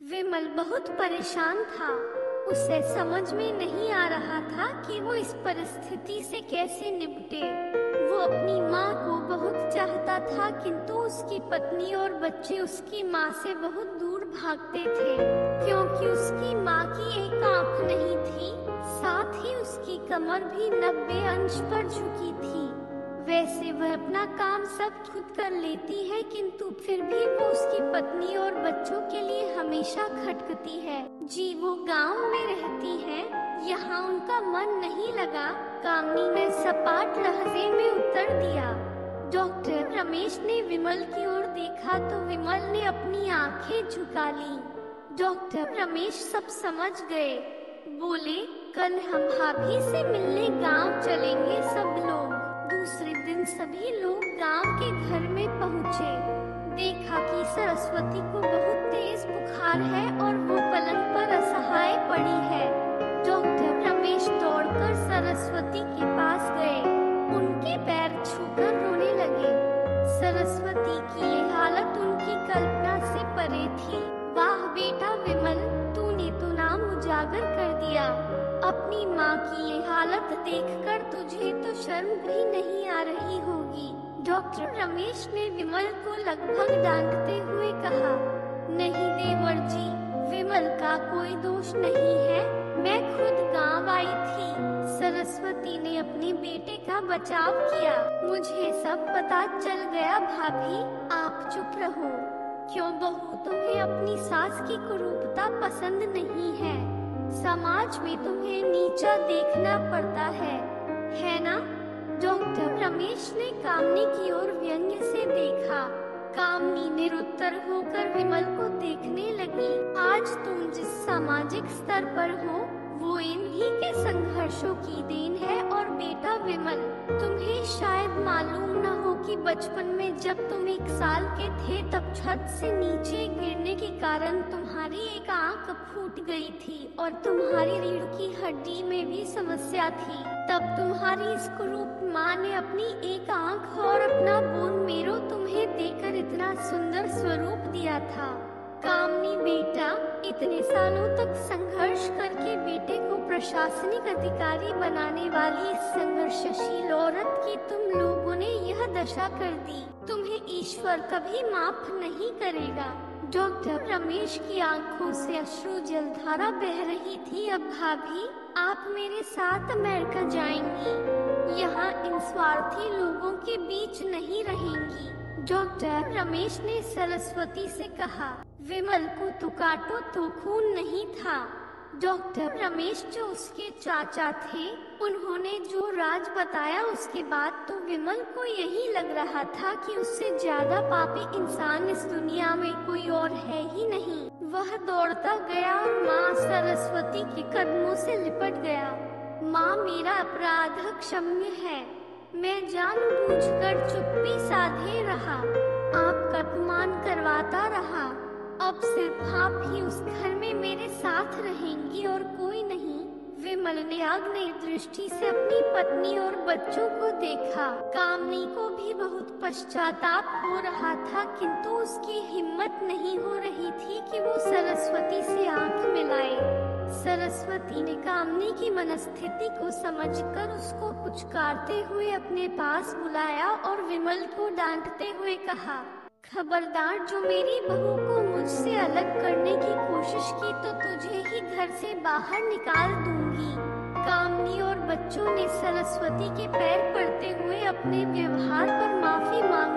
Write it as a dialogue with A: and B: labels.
A: विमल बहुत परेशान था। उसे समझ में नहीं आ रहा था कि वो इस परिस्थिति से कैसे निपटे। वो अपनी माँ को बहुत चाहता था, किंतु उसकी पत्नी और बच्चे उसकी माँ से बहुत दूर भागते थे, क्योंकि उसकी माँ की एक आंख नहीं थी, साथ ही उसकी कमर भी 90 अंश पर झुकी थी। वैसे वह अपना काम सब खुद कर लेती है, किंतु फिर भी वो उसकी पत्नी और बच्चों के लिए हमेशा खटकती है। जी, वो गांव में रहती है, यहाँ उनका मन नहीं लगा। कामनी ने सपाट लहजे में उत्तर दिया। डॉक्टर रमेश ने विमल की ओर देखा तो विमल ने अपनी आंखें झुका ली। डॉक्टर रमेश सब समझ गए। बोले, कल हम भाभी से मिलने गांव चलेंगे सब लोग। दूसरे दिन सभी लोग गांव के घर में पहुँचे। देखा कि सरस्वती को बहुत तेज बुखार है और वो पलंग पर असहाय पड़ी है। डॉक्टर रमेश दौड़कर सरस्वती के पास गए, उनके पैर छूकर रोने लगे। सरस्वती की ये हालत उनकी कल्पना से परे थी। वाह बेटा विमल, तूने तो नाम उजागर कर दिया। अपनी माँ की ये हालत देखकर तुझे तो शर्म भी नहीं आ रही होगी। डॉक्टर रमेश ने विमल को लगभग डांटते हुए कहा, नहीं देवर जी, विमल का कोई दोष नहीं है, मैं खुद गांव आई थी। सरस्वती ने अपने बेटे का बचाव किया। मुझे सब पता चल गया भाभी, आप चुप रहो। क्यों बहू, तुम्हें अपनी सास की कुरूपता पसंद नहीं है? समाज में तुम्हें नीचा देखना पड़ता है ना? डॉक्टर रमेश ने कामनी की ओर व्यंग्य से देखा। कामनी निरुत्तर होकर विमल को देखने लगी। आज तुम जिस सामाजिक स्तर पर हो वो इन्हीं के संघर्षों की देन है। और बेटा विमल, तुम्हें शायद मालूम न हो कि बचपन में जब तुम 1 साल के थे तब छत से नीचे गिरने के कारण तुम्हारी एक आंख फूट गई थी और तुम्हारी रीढ़ की हड्डी में भी समस्या थी। तब तुम्हारी इस कुरूप माँ ने अपनी एक आंख और अपना बोन मेरो तुम्हें देकर इतना सुंदर स्वरूप दिया था। कामनी बेटा, इतने सालों तक संघर्ष करके बेटे को प्रशासनिक अधिकारी बनाने वाली इस संघर्षशील औरत की तुम लोगों ने यह दशा कर दी। तुम्हें ईश्वर कभी माफ नहीं करेगा। डॉक्टर रमेश की आंखों से अश्रु जलधारा बह रही थी। अब भाभी, आप मेरे साथ अमेरिका जाएंगी, यहाँ इन स्वार्थी लोगों के बीच नहीं रहेंगी। डॉक्टर रमेश ने सरस्वती से कहा, विमल को तो काटो तो खून नहीं था। डॉक्टर रमेश जो उसके चाचा थे, उन्होंने जो राज बताया उसके बाद तो विमल को यही लग रहा था कि उससे ज्यादा पापी इंसान इस दुनिया में कोई और है ही नहीं। वह दौड़ता गया और माँ सरस्वती के कदमों से लिपट गया। माँ, मेरा अपराध क्षम्य है, मैं जानबूझकर चुप्पी साधे रहा, आपका अपमान करवाता रहा। अब सिर्फ आप ही उस घर में मेरे साथ रहेंगी और कोई नहीं। विमल ने आग्नेय दृष्टि से अपनी पत्नी और बच्चों को देखा। कामनी को भी बहुत पश्चाताप हो रहा था, किंतु उसकी हिम्मत नहीं हो रही थी कि वो सरस्वती से आंख मिलाए। सरस्वती ने कामनी की मनस्थिति को समझकर उसको पुचकारते हुए अपने पास बुलाया और विमल को डांटते हुए कहा, खबरदार, जो मेरी बहू को मुझसे अलग करने की कोशिश की तो तुझे ही घर से बाहर निकाल दूंगी। कामनी और बच्चों ने सरस्वती के पैर पड़ते हुए अपने व्यवहार पर माफी मांग